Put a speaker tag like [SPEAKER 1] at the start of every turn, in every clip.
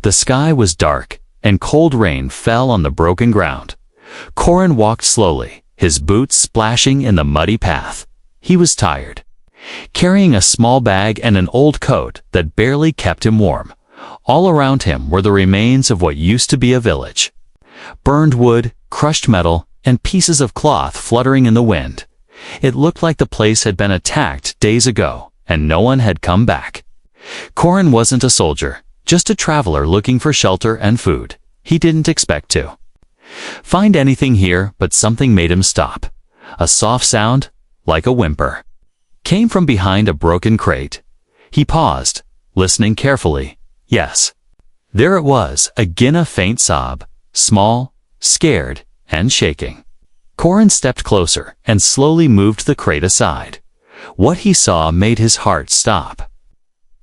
[SPEAKER 1] The sky was dark, and cold rain fell on the broken ground. Corin walked slowly, his boots splashing in the muddy path. He was tired. Carrying a small bag and an old coat that barely kept him warm. All around him were the remains of what used to be a village. Burned wood, crushed metal, and pieces of cloth fluttering in the wind. It looked like the place had been attacked days ago, and no one had come back. Corin wasn't a soldier, just a traveler looking for shelter and food. He didn't expect to find anything here, but something made him stop. A soft sound, like a whimper, came from behind a broken crate. He paused, listening carefully. Yes, there it was, again, a faint sob, small, scared, and shaking. Corin stepped closer and slowly moved the crate aside. What he saw made his heart stop.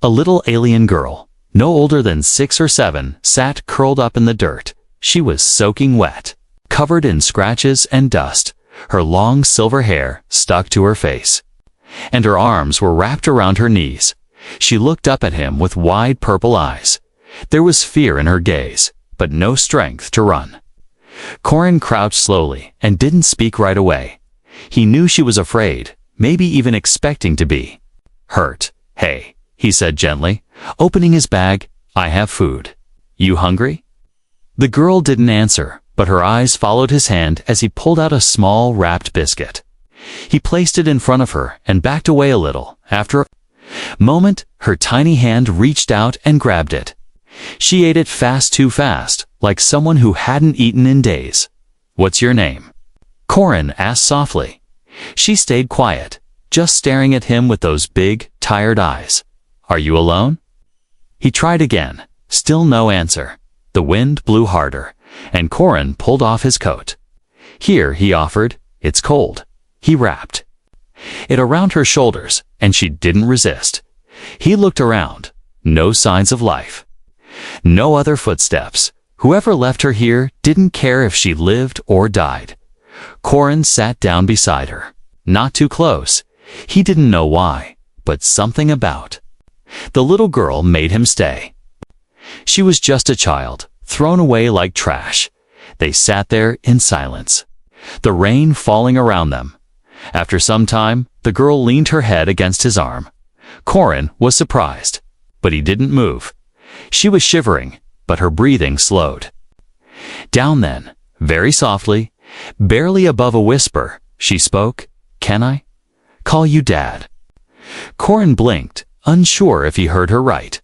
[SPEAKER 1] A little alien girl, no older than 6 or 7, sat curled up in the dirt. She was soaking wet, covered in scratches and dust. Her long silver hair stuck to her face, and her arms were wrapped around her knees. She looked up at him with wide purple eyes. There was fear in her gaze, but no strength to run. Corin crouched slowly and didn't speak right away. He knew she was afraid, maybe even expecting to be hurt. "Hey," he said gently, opening his bag, "I have food. You hungry?" The girl didn't answer, but her eyes followed his hand as he pulled out a small wrapped biscuit. He placed it in front of her and backed away a little. After a moment, her tiny hand reached out and grabbed it. She ate it fast, too fast, like someone who hadn't eaten in days. "What's your name?" Corin asked softly. She stayed quiet, just staring at him with those big, tired eyes. "Are you alone?" He tried again. Still no answer. The wind blew harder, and Corin pulled off his coat. "Here," he offered. "It's cold." He wrapped it around her shoulders, and she didn't resist. He looked around. No signs of life. No other footsteps. Whoever left her here didn't care if she lived or died. Corin sat down beside her. Not too close. He didn't know why, but something about the little girl made him stay. She was just a child, thrown away like trash. They sat there in silence, the rain falling around them. After some time, the girl leaned her head against his arm. Corin was surprised, but he didn't move. She was shivering, but her breathing slowed down. Then, very softly, barely above a whisper, she spoke. "Can I call you Dad?" Corin blinked, unsure if he heard her right.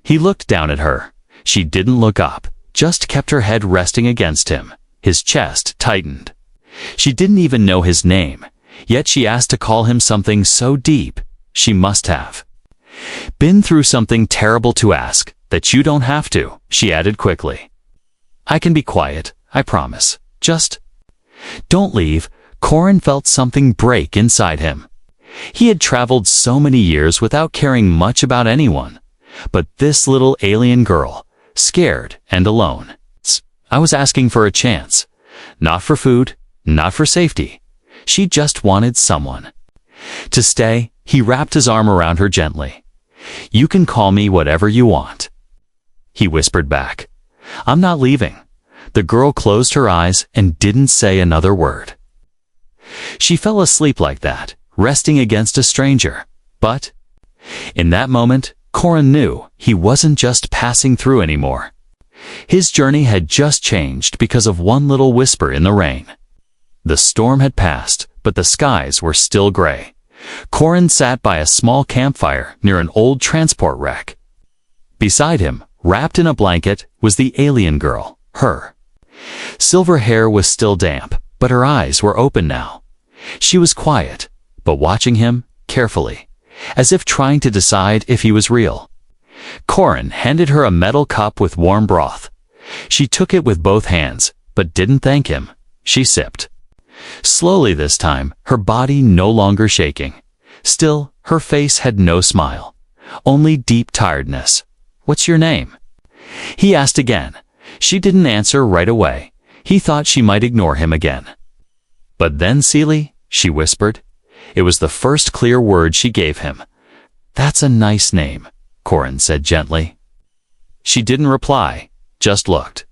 [SPEAKER 1] He looked down at her. She didn't look up, just kept her head resting against him. His chest tightened. She didn't even know his name, yet she asked to call him something so deep. She must have been through something terrible to ask that. "You don't have to," she added quickly. "I can be quiet, I promise. Just don't leave." Corin felt something break inside him. He had traveled so many years without caring much about anyone. But this little alien girl, scared and alone. I was asking for a chance. Not for food, not for safety. She just wanted someone to stay. He wrapped his arm around her gently. "You can call me whatever you want," he whispered back. "I'm not leaving." The girl closed her eyes and didn't say another word. She fell asleep like that, resting against a stranger. But in that moment, Corin knew he wasn't just passing through anymore. His journey had just changed because of one little whisper in the rain. The storm had passed, but the skies were still gray. Corin sat by a small campfire near an old transport wreck. Beside him, wrapped in a blanket, was the alien girl. Her silver hair was still damp, but her eyes were open now. She was quiet, but watching him carefully, as if trying to decide if he was real. Corin handed her a metal cup with warm broth. She took it with both hands, but didn't thank him. She sipped slowly this time, her body no longer shaking. Still, her face had no smile, only deep tiredness. "What's your name?" he asked again. She didn't answer right away. He thought she might ignore him again. "But then, Seely," she whispered. It was the first clear word she gave him. "That's a nice name," Corin said gently. She didn't reply, just looked.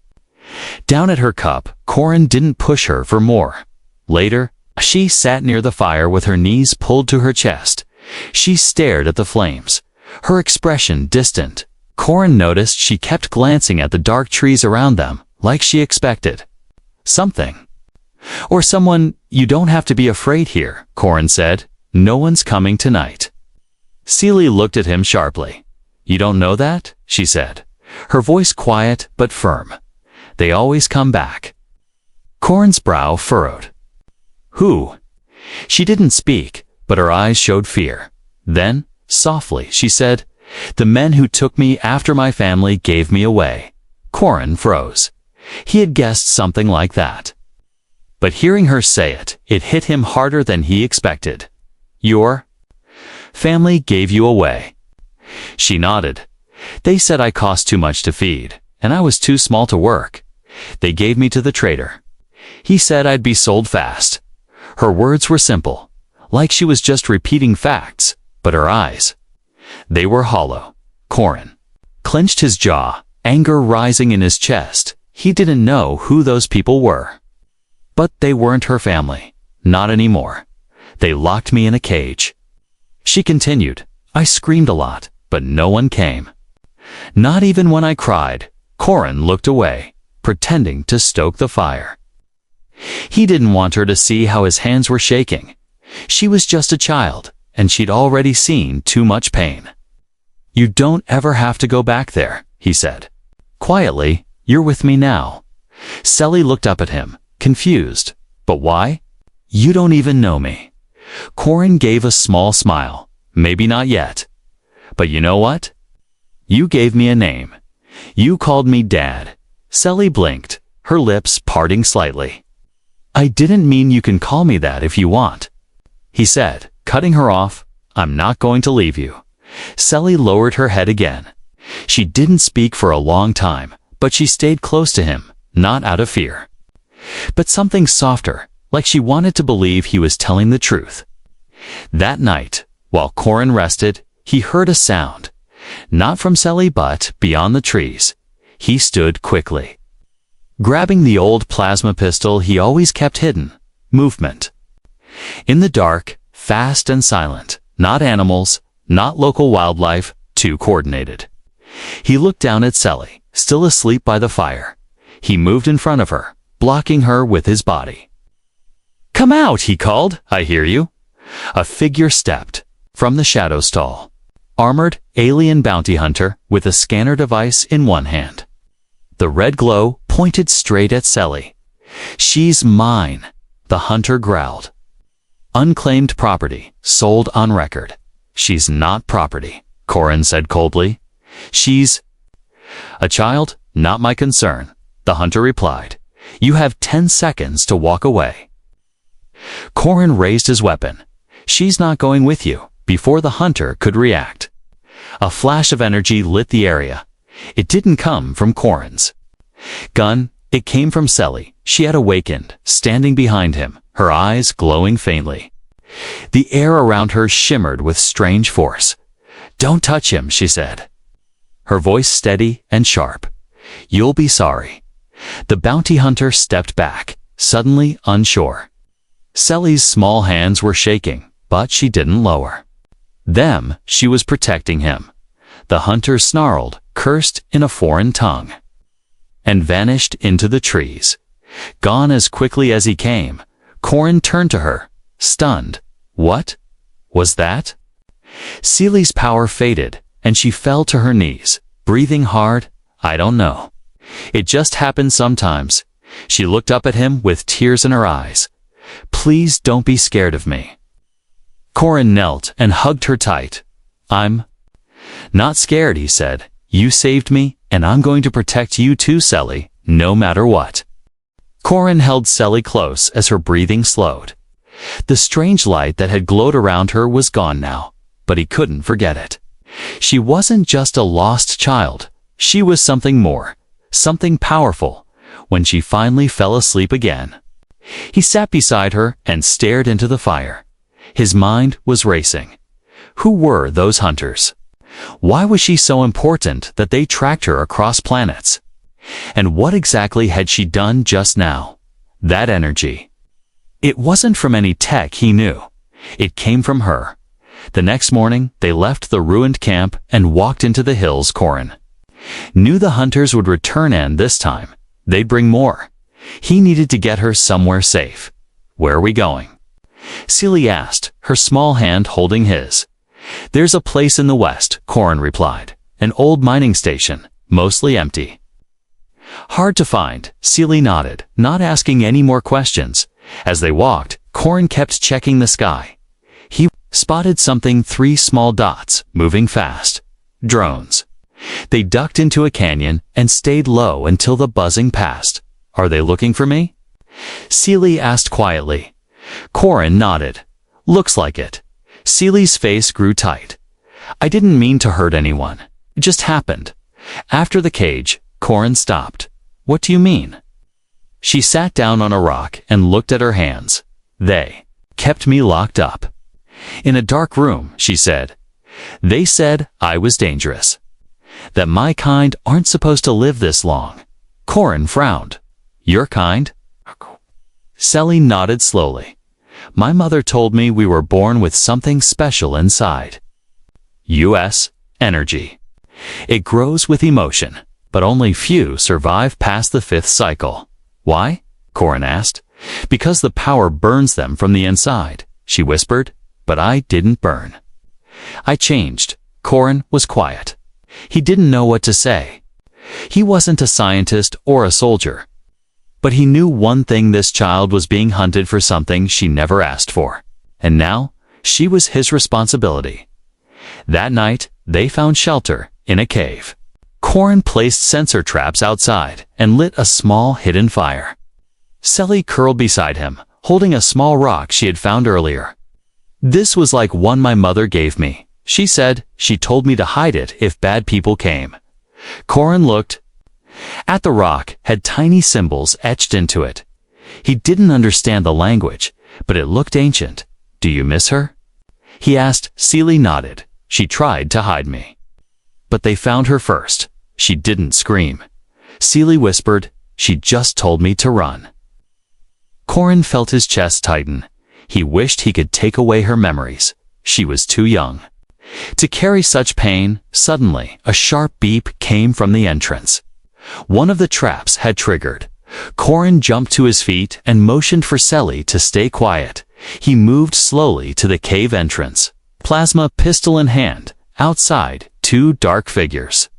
[SPEAKER 1] Down at her cup, Corin didn't push her for more. Later, she sat near the fire with her knees pulled to her chest. She stared at the flames, her expression distant. Corin noticed she kept glancing at the dark trees around them, like she expected something. Or someone. You don't have to be afraid here, Corin said. No one's coming tonight. Celie looked at him sharply. You don't know that? She said, her voice quiet but firm. They always come back. Corin's brow furrowed. Who? She didn't speak, but her eyes showed fear. Then, softly, she said, the men who took me after my family gave me away. Corin froze. He had guessed something like that. But hearing her say it, it hit him harder than he expected. Your family gave you away. She nodded. They said I cost too much to feed, and I was too small to work. They gave me to the trader. He said I'd be sold fast. Her words were simple, like she was just repeating facts, but her eyes, they were hollow. Corin clenched his jaw, anger rising in his chest. He didn't know who those people were. But they weren't her family. Not anymore. They locked me in a cage. She continued. I screamed a lot, but no one came. Not even when I cried. Corin looked away, pretending to stoke the fire. He didn't want her to see how his hands were shaking. She was just a child, and she'd already seen too much pain. You don't ever have to go back there, he said. Quietly, you're with me now. Celie looked up at him, confused. But why? You don't even know me. Corin gave a small smile. Maybe not yet. But you know what? You gave me a name. You called me Dad. Celie blinked, her lips parting slightly. I didn't mean you can call me that if you want, he said, cutting her off. I'm not going to leave you. Celie lowered her head again. She didn't speak for a long time, but she stayed close to him, not out of fear, but something softer, like she wanted to believe he was telling the truth. That night, while Corin rested, he heard a sound. Not from Celie but beyond the trees. He stood quickly, grabbing the old plasma pistol he always kept hidden. Movement. In the dark, fast and silent. Not animals, not local wildlife, too coordinated. He looked down at Celie, still asleep by the fire. He moved in front of her, blocking her with his body. Come out, he called. I hear you. A figure stepped from the shadow stall. Armored, alien bounty hunter with a scanner device in one hand. The red glow pointed straight at Celie. She's mine, the hunter growled. Unclaimed property, sold on record. She's not property, Corin said coldly. She's a child, not my concern, the hunter replied. You have 10 seconds to walk away. Corin raised his weapon. She's not going with you. Before the hunter could react, a flash of energy lit the area. It didn't come from Corin's gun. It came from Celie. She had awakened, standing behind him, her eyes glowing faintly. The air around her shimmered with strange force. Don't touch him, she said, her voice steady and sharp. You'll be sorry. The bounty hunter stepped back, suddenly unsure. Celie's small hands were shaking, but she didn't lower them. She was protecting him. The hunter snarled, cursed in a foreign tongue, and vanished into the trees. Gone as quickly as he came. Corin turned to her, stunned. What was that? Celie's power faded, and she fell to her knees, breathing hard. I don't know. It just happens sometimes. She looked up at him with tears in her eyes. Please don't be scared of me. Corin knelt and hugged her tight. I'm not scared, he said. You saved me, and I'm going to protect you too, Celie, no matter what. Corin held Celie close as her breathing slowed. The strange light that had glowed around her was gone now, but he couldn't forget it. She wasn't just a lost child. She was something more, something powerful. When she finally fell asleep again, he sat beside her and stared into the fire. His mind was racing. Who were those hunters? Why was she so important that they tracked her across planets? And what exactly had she done just now? That energy. It wasn't from any tech he knew. It came from her. The next morning, they left the ruined camp and walked into the hills. Corin knew the hunters would return, and this time, they'd bring more. He needed to get her somewhere safe. Where are we going? Seely asked, her small hand holding his. There's a place in the west, Corin replied. An old mining station, mostly empty. Hard to find, Seely nodded, not asking any more questions. As they walked, Corin kept checking the sky. He spotted something, 3 small dots, moving fast. Drones. They ducked into a canyon and stayed low until the buzzing passed. Are they looking for me? Seely asked quietly. Corin nodded. Looks like it. Seely's face grew tight. I didn't mean to hurt anyone. It just happened. After the cage, Corin stopped. What do you mean? She sat down on a rock and looked at her hands. They kept me locked up. In a dark room, she said. They said I was dangerous. That my kind aren't supposed to live this long. Corin frowned. Your kind? Seely nodded slowly. My mother told me we were born with something special inside. U.S. Energy. It grows with emotion, but only few survive past the 5th cycle. Why? Corin asked. Because the power burns them from the inside, she whispered, but I didn't burn. I changed. Corin was quiet. He didn't know what to say. He wasn't a scientist or a soldier. But he knew one thing: this child was being hunted for something she never asked for. And now, she was his responsibility. That night, they found shelter in a cave. Corin placed sensor traps outside and lit a small hidden fire. Seely curled beside him, holding a small rock she had found earlier. This was like one my mother gave me, she said. She told me to hide it if bad people came. Corin looked at the rock, had tiny symbols etched into it. He didn't understand the language, but it looked ancient. Do you miss her? He asked. Seely nodded. She tried to hide me. But they found her first. She didn't scream. Seely whispered, she just told me to run. Corin felt his chest tighten. He wished he could take away her memories. She was too young to carry such pain. Suddenly, a sharp beep came from the entrance. One of the traps had triggered. Corin jumped to his feet and motioned for Seely to stay quiet. He moved slowly to the cave entrance, plasma pistol in hand. Outside, 2 dark figures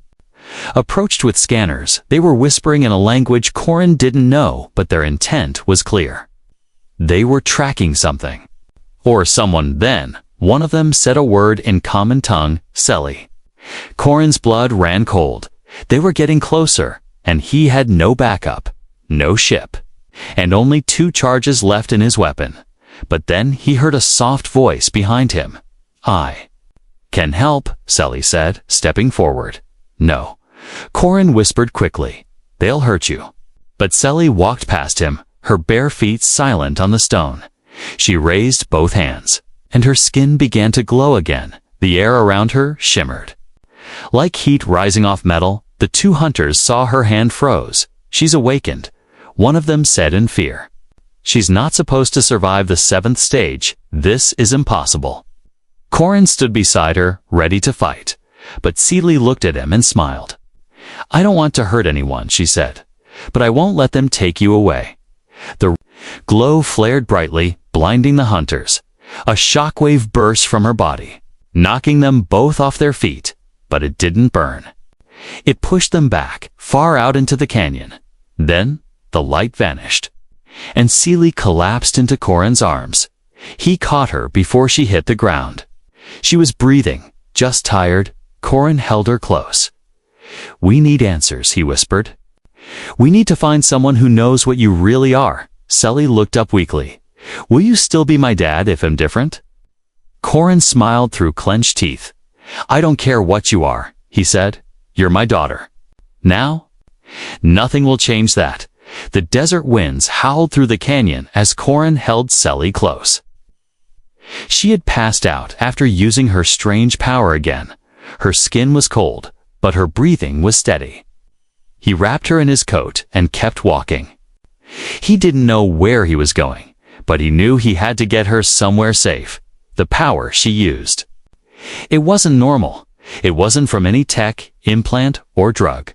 [SPEAKER 1] approached with scanners. They were whispering in a language Corin didn't know, but their intent was clear. They were tracking something. Or someone. Then, one of them said a word in common tongue, Seely. Corin's blood ran cold. They were getting closer, and he had no backup, no ship, and only 2 charges left in his weapon. But then he heard a soft voice behind him. I can help, Seely said, stepping forward. No. Corin whispered quickly. They'll hurt you. But Seely walked past him, her bare feet silent on the stone. She raised both hands, and her skin began to glow again. The air around her shimmered like heat rising off metal. The 2 hunters saw her hand froze. She's awakened, one of them said in fear. She's not supposed to survive the 7th stage. This is impossible. Corin stood beside her, ready to fight. But Seely looked at him and smiled. I don't want to hurt anyone, she said, but I won't let them take you away. The glow flared brightly, blinding the hunters. A shockwave burst from her body, knocking them both off their feet. But it didn't burn. It pushed them back, far out into the canyon. Then, the light vanished, and Seely collapsed into Corin's arms. He caught her before she hit the ground. She was breathing, just tired. Corin held her close. We need answers, he whispered. We need to find someone who knows what you really are. Seely looked up weakly. Will you still be my dad if I'm different? Corin smiled through clenched teeth. I don't care what you are, he said. You're my daughter. Now? Nothing will change that. The desert winds howled through the canyon as Corin held Seely close. She had passed out after using her strange power again. Her skin was cold, but her breathing was steady. He wrapped her in his coat and kept walking. He didn't know where he was going, but he knew he had to get her somewhere safe. The power she used. It wasn't normal. It wasn't from any tech, implant, or drug.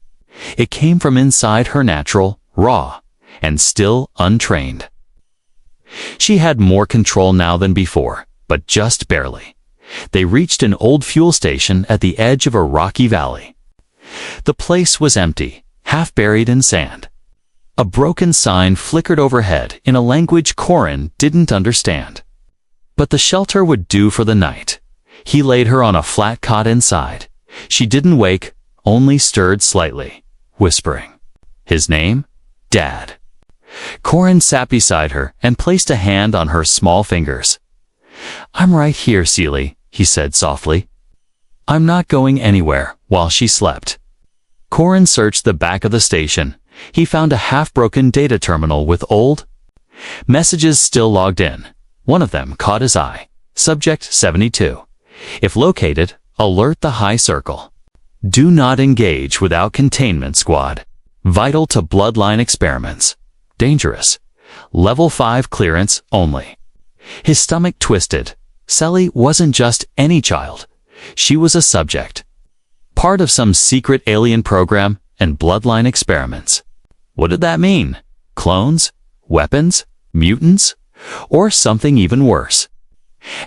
[SPEAKER 1] It came from inside her natural, raw, and still untrained. She had more control now than before, but just barely. They reached an old fuel station at the edge of a rocky valley. The place was empty, half buried in sand. A broken sign flickered overhead in a language Corin didn't understand. But the shelter would do for the night. He laid her on a flat cot inside. She didn't wake, only stirred slightly, whispering. His name? Dad. Corin sat beside her and placed a hand on her small fingers. I'm right here, Seely, he said softly. I'm not going anywhere, while she slept. Corin searched the back of the station. He found a half-broken data terminal with old messages still logged in. One of them caught his eye. Subject 72. If located, alert the high circle. Do not engage without containment squad. Vital to bloodline experiments. Dangerous. Level 5 clearance only. His stomach twisted. Selly wasn't just any child. She was a subject. Part of some secret alien program and bloodline experiments. What did that mean? Clones? Weapons? Mutants? Or something even worse?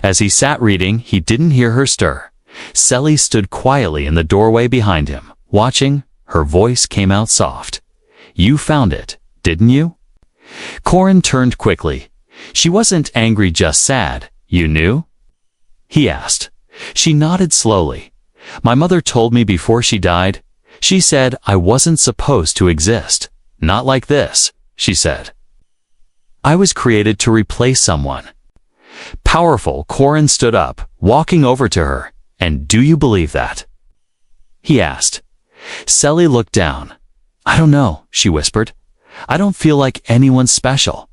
[SPEAKER 1] As he sat reading, he didn't hear her stir. Selly stood quietly in the doorway behind him, watching. Her voice came out soft. You found it, didn't you? Corin turned quickly. She wasn't angry, just sad. You knew? He asked. She nodded slowly. My mother told me before she died. She said I wasn't supposed to exist. Not like this, she said. I was created to replace someone. Powerful, Corin stood up, walking over to her. And do you believe that? He asked. Selly looked down. I don't know, she whispered. I don't feel like anyone special.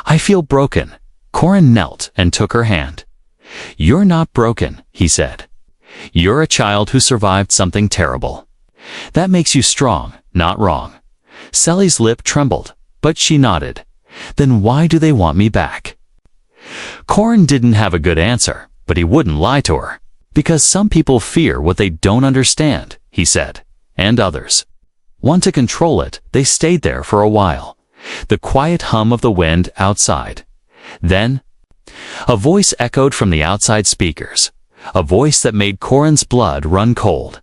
[SPEAKER 1] I feel broken. Corin knelt and took her hand. You're not broken, he said. You're a child who survived something terrible. That makes you strong, not wrong. Selly's lip trembled, but she nodded. Then why do they want me back? Corin didn't have a good answer, but he wouldn't lie to her. Because some people fear what they don't understand, he said, and others want to control it. They stayed there for a while. The quiet hum of the wind outside. Then, a voice echoed from the outside speakers, a voice that made Corin's blood run cold.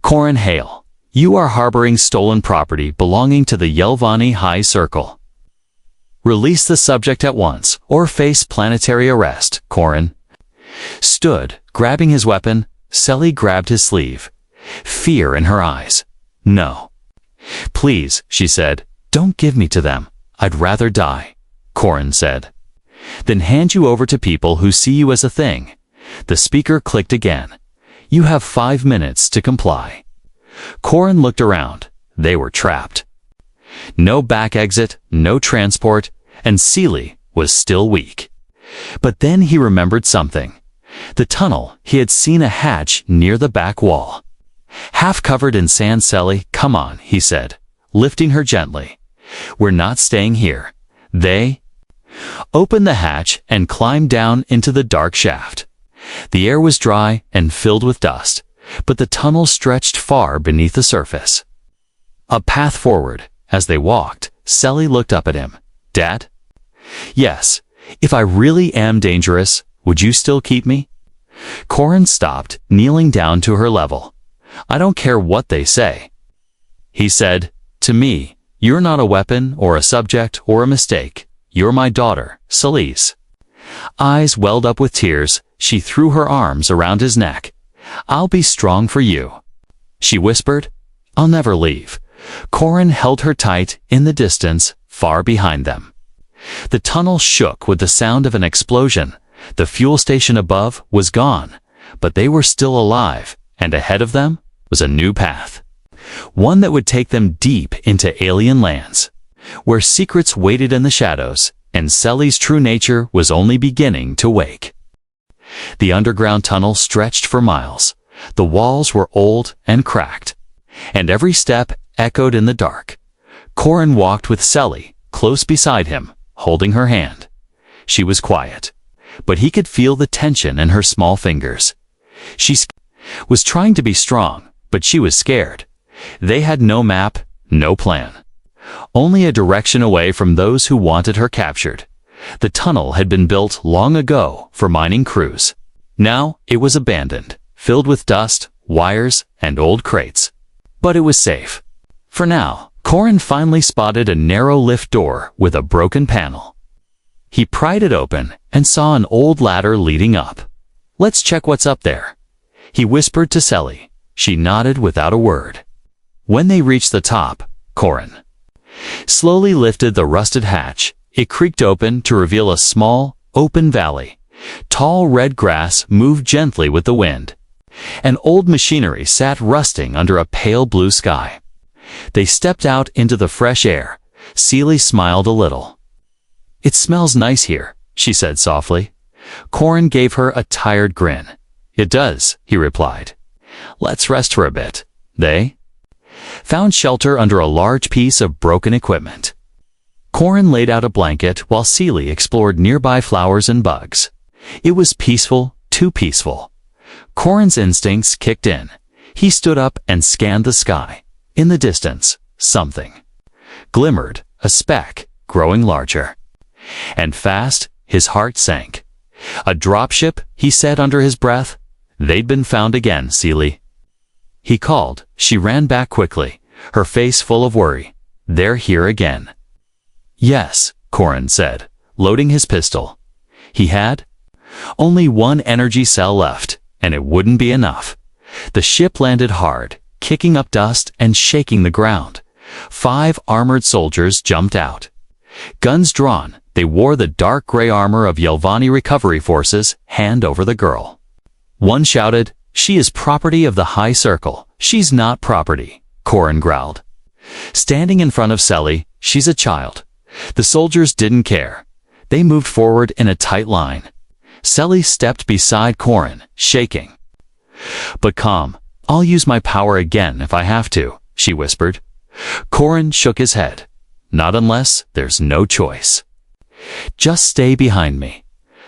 [SPEAKER 1] Corin Hale, you are harboring stolen property belonging to the Yelvani High Circle. Release the subject at once, or face planetary arrest, Corin. Stood, grabbing his weapon. Selly grabbed his sleeve. Fear in her eyes. No. Please, she said, don't give me to them. I'd rather die, Corin said. Then hand you over to people who see you as a thing. The speaker clicked again. You have 5 minutes to comply. Corin looked around. They were trapped. No back exit, no transport, and Seely was still weak. But then he remembered something. The tunnel, he had seen a hatch near the back wall. Half covered in sand. Selly, come on, he said, lifting her gently. We're not staying here. They opened the hatch and climbed down into the dark shaft. The air was dry and filled with dust, but the tunnel stretched far beneath the surface. A path forward. As they walked, Selly looked up at him. Dad? Yes. If I really am dangerous, would you still keep me? Corin stopped, kneeling down to her level. I don't care what they say. He said, to me, you're not a weapon or a subject or a mistake. You're my daughter, Solace. Eyes welled up with tears, she threw her arms around his neck. I'll be strong for you. She whispered, I'll never leave. Corin held her tight in the distance, far behind them. The tunnel shook with the sound of an explosion. The fuel station above was gone, but they were still alive, and ahead of them was a new path. One that would take them deep into alien lands, where secrets waited in the shadows, and Selly's true nature was only beginning to wake. The underground tunnel stretched for miles. The walls were old and cracked, and every step echoed in the dark. Corin walked with Selly, close beside him, holding her hand. She was quiet, but he could feel the tension in her small fingers. She was trying to be strong, but she was scared. They had no map, no plan. Only a direction away from those who wanted her captured. The tunnel had been built long ago for mining crews. Now it was abandoned, filled with dust, wires, and old crates. But it was safe. For now, Corin finally spotted a narrow lift door with a broken panel. He pried it open and saw an old ladder leading up. "Let's check what's up there," he whispered to Selly. She nodded without a word. When they reached the top, Corin slowly lifted the rusted hatch. It creaked open to reveal a small, open valley. Tall red grass moved gently with the wind, and old machinery sat rusting under a pale blue sky. They stepped out into the fresh air. Seely smiled a little. "It smells nice here," she said softly. Corin gave her a tired grin. "It does," he replied. "Let's rest for a bit." They found shelter under a large piece of broken equipment. Corin laid out a blanket while Seely explored nearby flowers and bugs. It was peaceful, too peaceful. Corin's instincts kicked in. He stood up and scanned the sky. In the distance, something glimmered, a speck, growing larger. And fast, his heart sank. "A dropship," he said under his breath. "They'd been found again, Seely." He called. She ran back quickly, her face full of worry. "They're here again." "Yes," Corin said, loading his pistol. He had only one energy cell left, and it wouldn't be enough. The ship landed hard, kicking up dust and shaking the ground. 5 armored soldiers jumped out. Guns drawn, they wore the dark gray armor of Yelvani recovery forces, hand over the girl. One shouted, "She is property of the High Circle." "She's not property," Corin growled. Standing in front of Selly, "She's a child." The soldiers didn't care. They moved forward in a tight line. Selly stepped beside Corin, shaking. "But calm. I'll use my power again if I have to," she whispered. Corin shook his head. "Not unless there's no choice. Just stay behind me."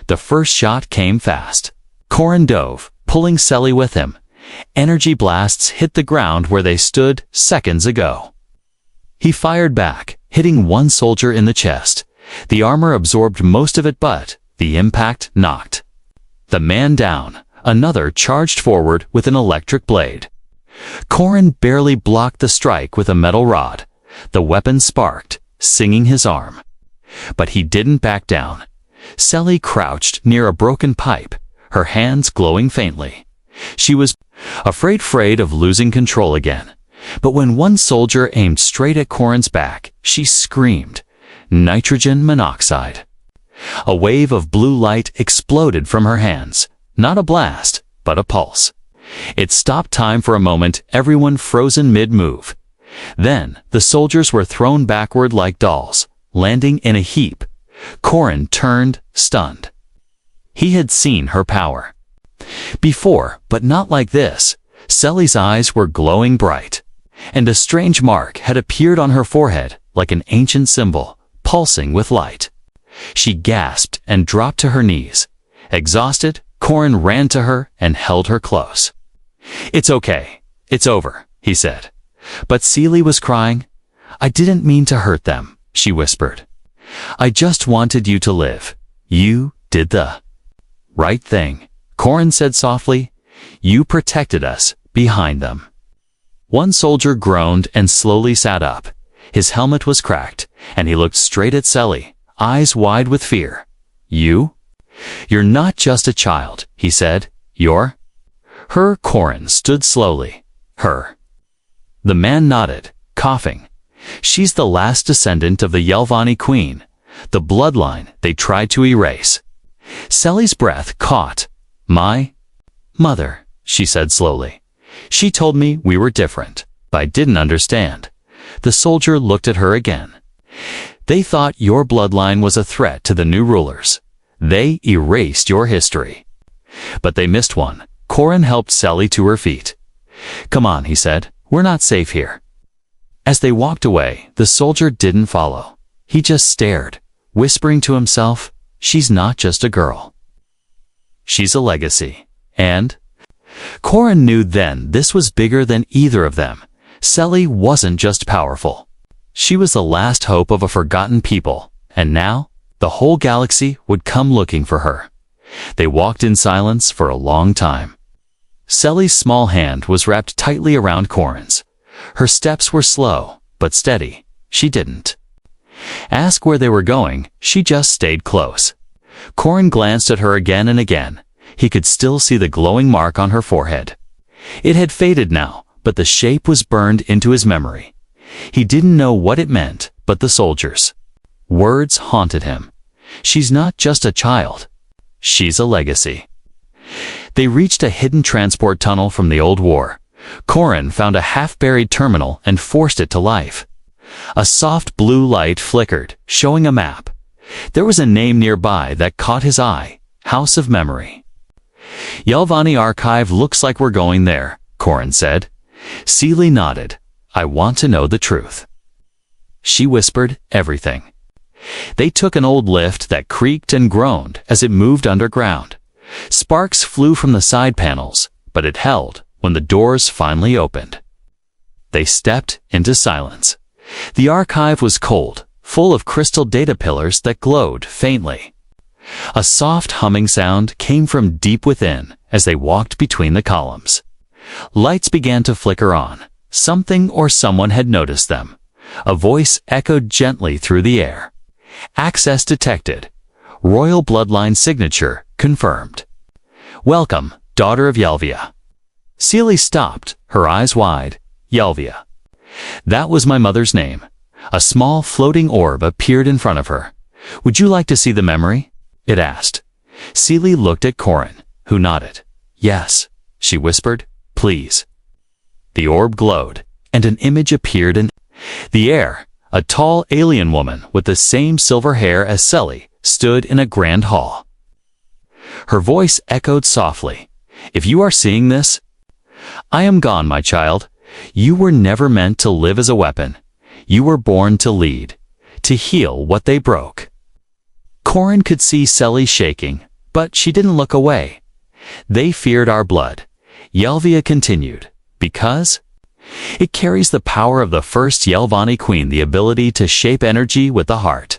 [SPEAKER 1] The first shot came fast. Corin dove, pulling Selly with him. Energy blasts hit the ground where they stood seconds ago. He fired back, hitting one soldier in the chest. The armor absorbed most of it, but the impact knocked the man down. Another charged forward with an electric blade. Corin barely blocked the strike with a metal rod. The weapon sparked, singing his arm. But he didn't back down. Selly crouched near a broken pipe, her hands glowing faintly. She was afraid of losing control again. But when one soldier aimed straight at Corin's back, she screamed, "Nitrogen monoxide." A wave of blue light exploded from her hands. Not a blast, but a pulse. It stopped time for a moment, everyone frozen mid-move. Then, the soldiers were thrown backward like dolls, landing in a heap. Corin turned, stunned. He had seen her power before, but not like this. Selly's eyes were glowing bright, and a strange mark had appeared on her forehead, like an ancient symbol, pulsing with light. She gasped and dropped to her knees. Exhausted, Corin ran to her and held her close. "It's okay. It's over," he said. But Seely was crying. "I didn't mean to hurt them," she whispered. "I just wanted you to live. You did the right thing," Corin said softly. "You protected us behind them." One soldier groaned and slowly sat up. His helmet was cracked, and he looked straight at Selly, eyes wide with fear. You're not just a child," he said. "You're her." Corin stood slowly. "Her." The man nodded, coughing. "She's the last descendant of the Yelvani queen, the bloodline they tried to erase." Selly's breath caught. "My mother," she said slowly. "She told me we were different, but I didn't understand." The soldier looked at her again. "They thought your bloodline was a threat to the new rulers. They erased your history. But they missed one. Corin helped Sally to her feet. "Come on," he said. "We're not safe here." As they walked away, the soldier didn't follow. He just stared, whispering to himself, "She's not just a girl. She's a legacy." And Corin knew then this was bigger than either of them. Sally wasn't just powerful. She was the last hope of a forgotten people, and now the whole galaxy would come looking for her. They walked in silence for a long time. Sally's small hand was wrapped tightly around Corin's. Her steps were slow, but steady. She didn't ask where they were going, she just stayed close. Corin glanced at her again and again. He could still see the glowing mark on her forehead. It had faded now, but the shape was burned into his memory. He didn't know what it meant, but the soldiers' words haunted him. She's not just a child. She's a legacy. They reached a hidden transport tunnel from the old war. Corin found a half-buried terminal and forced it to life. A soft blue light flickered, showing a map. There was a name nearby that caught his eye, House of Memory. "Yelvani Archive looks like we're going there," Corin said. Seely nodded. "I want to know the truth." She whispered everything. They took an old lift that creaked and groaned as it moved underground. Sparks flew from the side panels, but it held when the doors finally opened. They stepped into silence. The archive was cold, full of crystal data pillars that glowed faintly. A soft humming sound came from deep within as they walked between the columns. Lights began to flicker on. Something or someone had noticed them. A voice echoed gently through the air. "Access detected. Royal bloodline signature confirmed. Welcome, daughter of Yelvia." Seely stopped, her eyes wide. Yelvia. That was my mother's name. A small floating orb appeared in front of her. "Would you like to see the memory?" it asked. Seely looked at Corin, who nodded. "Yes," she whispered. "Please." The orb glowed, and an image appeared in the air. A tall alien woman with the same silver hair as Sally stood in a grand hall. Her voice echoed softly. "If you are seeing this, I am gone, my child. You were never meant to live as a weapon. You were born to lead, to heal what they broke." Corin could see Sally shaking, but she didn't look away. "They feared our blood," Yelvia continued, "because it carries the power of the first Yelvani queen, the ability to shape energy with the heart.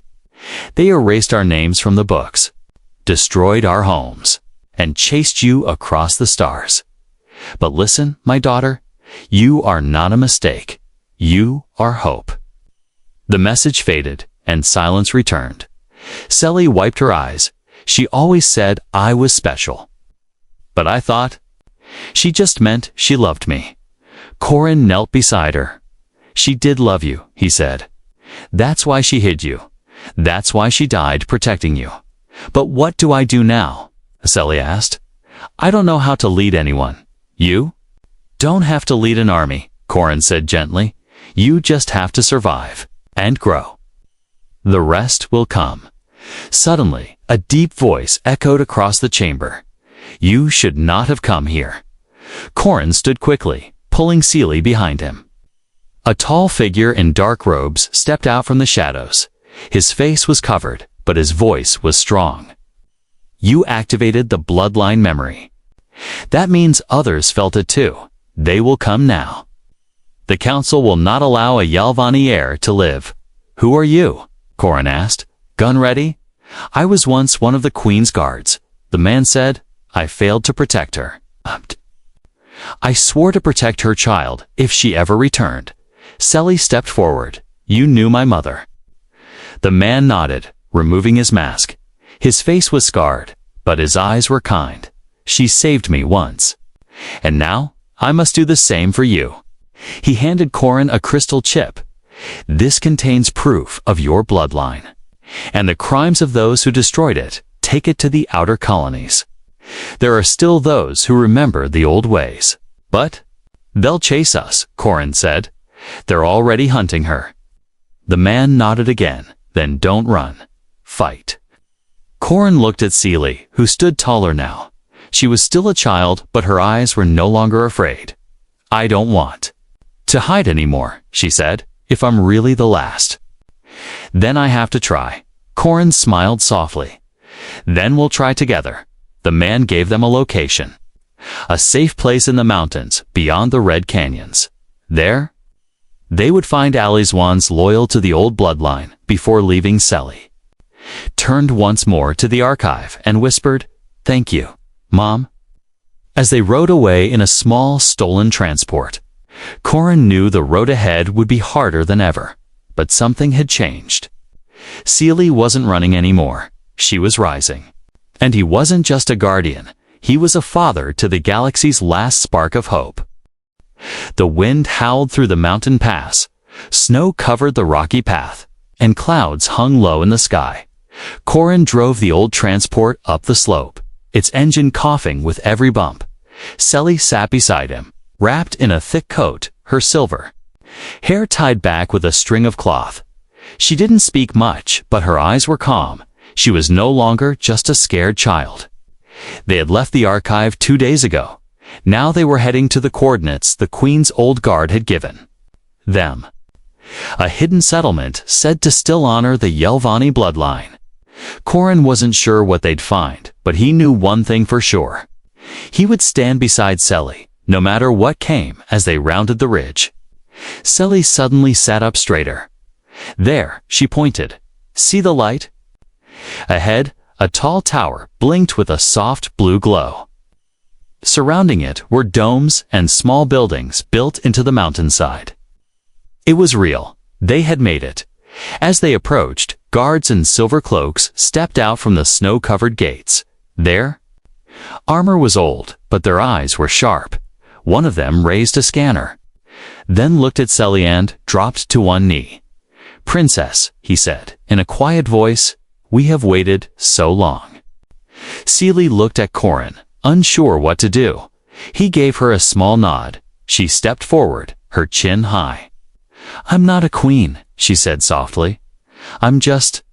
[SPEAKER 1] They erased our names from the books, destroyed our homes, and chased you across the stars. But listen, my daughter, you are not a mistake. You are hope." The message faded, and silence returned. Sally wiped her eyes. "She always said I was special. But I thought she just meant she loved me." Corin knelt beside her. "She did love you," he said. "That's why she hid you. That's why she died protecting you." "But what do I do now?" Sally asked. "I don't know how to lead anyone." "You don't have to lead an army," Corin said gently. "You just have to survive and grow. The rest will come." Suddenly, a deep voice echoed across the chamber. "You should not have come here." Corin stood quickly, pulling Seely behind him. A tall figure in dark robes stepped out from the shadows. His face was covered, but his voice was strong. "You activated the bloodline memory. That means others felt it too. They will come now. The council will not allow a Yelvani heir to live." "Who are you?" Corin asked. "Gun ready?" "I was once one of the Queen's guards," the man said. "I failed to protect her. I swore to protect her child if she ever returned." Sally stepped forward. "You knew my mother." The man nodded, removing his mask. His face was scarred, but his eyes were kind. "She saved me once. And now, I must do the same for you." He handed Corin a crystal chip. "This contains proof of your bloodline. And the crimes of those who destroyed it, take it to the outer colonies. There are still those who remember the old ways. But they'll chase us," Corin said. "They're already hunting her." The man nodded again. "Then don't run. Fight." Corin looked at Seely, who stood taller now. She was still a child, but her eyes were no longer afraid. I don't want to hide anymore, she said, if I'm really the last. Then I have to try. Corin smiled softly. Then we'll try together. The man gave them a location. A safe place in the mountains, beyond the Red Canyons. There, they would find Ali's ones loyal to the old bloodline before leaving Selly. Turned once more to the archive and whispered, "Thank you, Mom." As they rode away in a small stolen transport, Corin knew the road ahead would be harder than ever, but something had changed. Seely wasn't running anymore. She was rising. And he wasn't just a guardian. He was a father to the galaxy's last spark of hope. The wind howled through the mountain pass. Snow covered the rocky path, and clouds hung low in the sky. Corin drove the old transport up the slope, its engine coughing with every bump. Selly sat beside him, wrapped in a thick coat, her silver hair tied back with a string of cloth. She didn't speak much, but her eyes were calm. She was no longer just a scared child. They had left the archive 2 days ago. Now they were heading to the coordinates the Queen's old guard had given them. A hidden settlement said to still honor the Yelvani bloodline. Corin wasn't sure what they'd find, but he knew one thing for sure. He would stand beside Selly, no matter what came, as they rounded the ridge. Selly suddenly sat up straighter. There, she pointed. See the light? Ahead, a tall tower blinked with a soft blue glow. Surrounding it were domes and small buildings built into the mountainside. It was real. They had made it. As they approached, guards in silver cloaks stepped out from the snow-covered gates. Their armor was old, but their eyes were sharp. One of them raised a scanner, then looked at Selly and dropped to one knee. "Princess," he said, in a quiet voice, "we have waited so long." Seely looked at Corin, unsure what to do. He gave her a small nod. She stepped forward, her chin high. "I'm not a queen," she said softly. "I'm just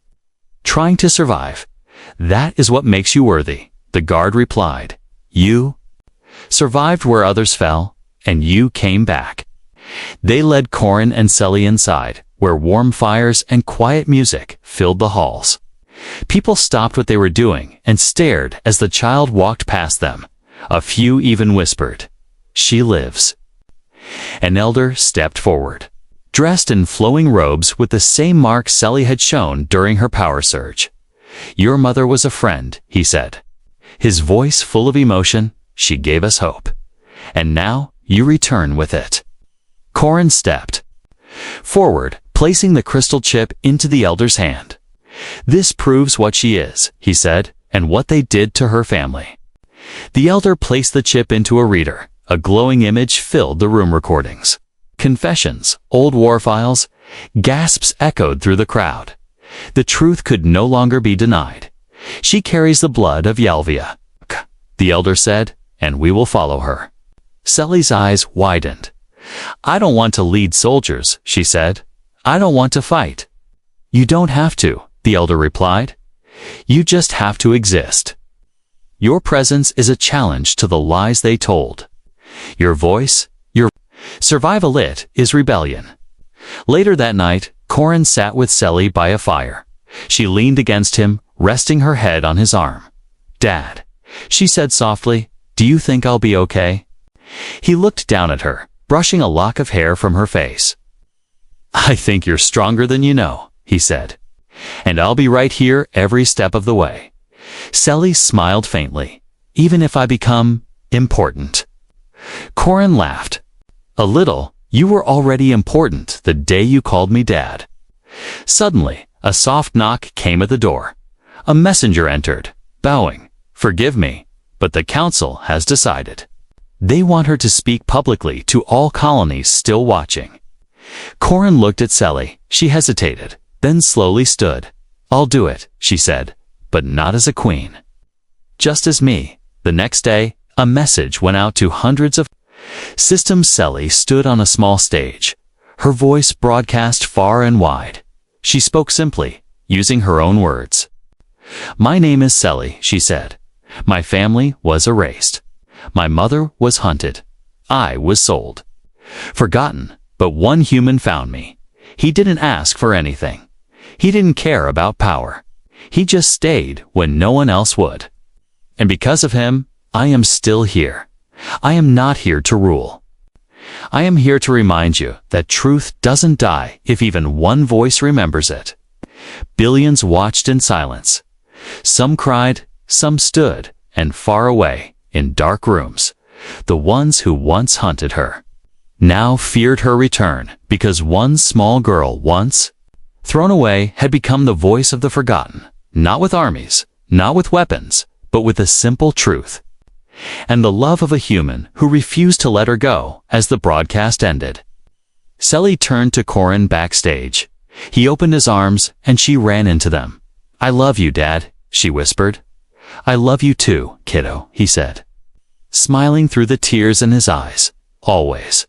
[SPEAKER 1] trying to survive." "That is what makes you worthy," the guard replied. "You survived where others fell, and you came back." They led Corin and Selly inside, where warm fires and quiet music filled the halls. People stopped what they were doing and stared as the child walked past them. A few even whispered, "She lives." An elder stepped forward, dressed in flowing robes with the same mark Selly had shown during her power surge. "Your mother was a friend," he said. His voice full of emotion. "She gave us hope. And now you return with it." Corin stepped forward, placing the crystal chip into the elder's hand. "This proves what she is," he said, "and what they did to her family." The elder placed the chip into a reader. A glowing image filled the room. Recordings, confessions, old war files. Gasps echoed through the crowd. The truth could no longer be denied. "She carries the blood of Yelvia," the elder said, "and we will follow her." Selly's eyes widened. "I don't want to lead soldiers," she said. "I don't want to fight." "You don't have to," the elder replied. "You just have to exist. Your presence is a challenge to the lies they told. Your voice, your survival, it is rebellion." Later that night, Corin sat with Selly by a fire. She leaned against him, resting her head on his arm. "Dad," she said softly, "do you think I'll be okay?" He looked down at her, brushing a lock of hair from her face. "I think you're stronger than you know," he said. "And I'll be right here every step of the way." Selly smiled faintly. "Even if I become important." Corin laughed. "A little. You were already important the day you called me Dad." Suddenly, a soft knock came at the door. A messenger entered, bowing. "Forgive me, but the council has decided. They want her to speak publicly to all colonies still watching." Corin looked at Selly. She hesitated, then slowly stood. "I'll do it," she said, "but not as a queen. Just as me." The next day, a message went out to hundreds of systems. Selly stood on a small stage. Her voice broadcast far and wide. She spoke simply, using her own words. "My name is Selly," she said. My family was erased. My mother was hunted. I was sold. Forgotten, but one human found me. He didn't ask for anything. He didn't care about power. He just stayed when no one else would. And because of him, I am still here. I am not here to rule. I am here to remind you that truth doesn't die if even one voice remembers it. Billions watched in silence. Some cried, some stood, and far away, in dark rooms, the ones who once hunted her, now feared her return because one small girl once thrown away had become the voice of the forgotten, not with armies, not with weapons, but with a simple truth, and the love of a human who refused to let her go as the broadcast ended. Sully turned to Corin backstage. He opened his arms and she ran into them. "I love you, Dad," she whispered. "I love you too, kiddo," he said, smiling through the tears in his eyes. "Always."